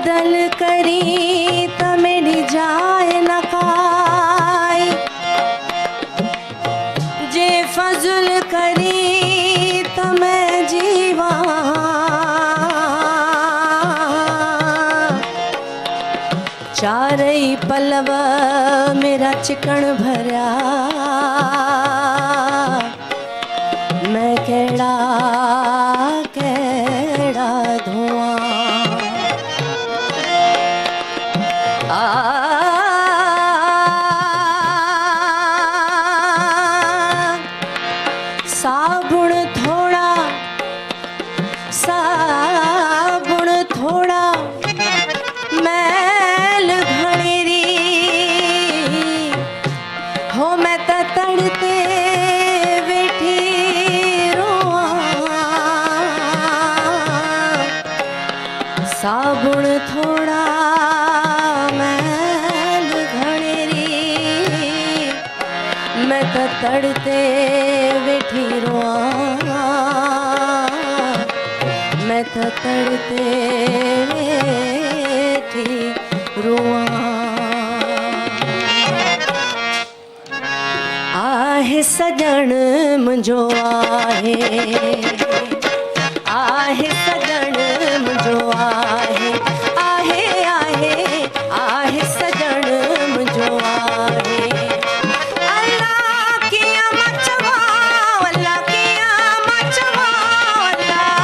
बदल करी त मेरी जाए न काई, जे फजल करी त मैं जीवा, चारई पलव मेरा चिकन भरिया, मैं केड़ा केड़ा धुआं। साबुण थोड़ा, साबुण थोड़ा, मैल घणेरी हो, मैं त तड़ते बैठी रोआं। साबुण थोड़ा मैल घणेरी, मैं त तड़ते बैठी रोआं, मैं त तड़ते बैठी रोआं। आहे सजण मुंहिंजो आहे, आहे सजण मुंहिंजो आहे, आहे आहे आहे सजण मुंहिंजो आहे। अल्लाह कीअं मां चवां, अल्लाह कीअं मां चवां, अल्लाह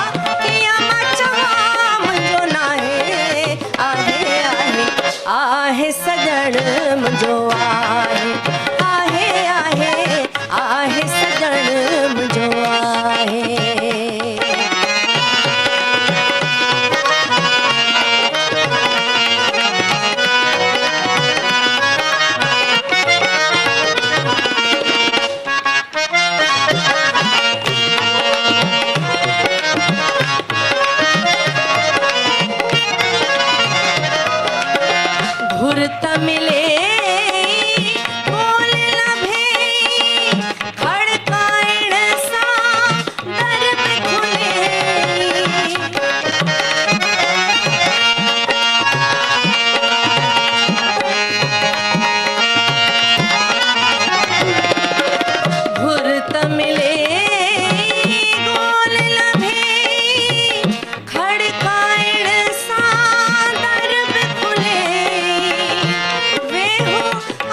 कीअं मां चवां, मुंहिंजो नाहे, आहे आहे आहे सजण मुंहिंजो आहे, आहे आहे आहे सजण मुंहिंजो आहे। घुर त मिले बोल न भई, खड़काइण सां दर पे खुले। घुर त मिले बोल न भई, खड़काइण सां दर पे खुले। वेहू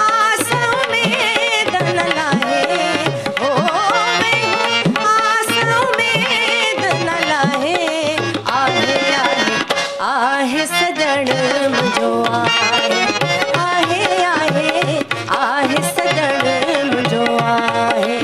आस उम्मीद न लाहे, हो वेहू आस उम्मीद न लाहे। आहे आहे आहे सजण मुंहिंजो आहे, आहे आहे आहे सजण मुंहिंजो आहे।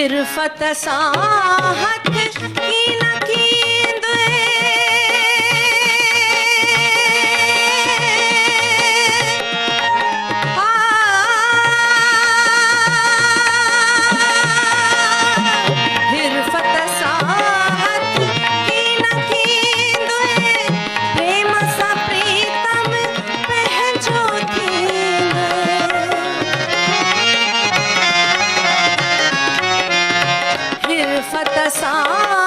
हिरफत सां हथ कीन कींदे हिरफत सां हथ कीन कींदे प्रेम सां प्रीतम पंहिंजो थींदे हिरफत सां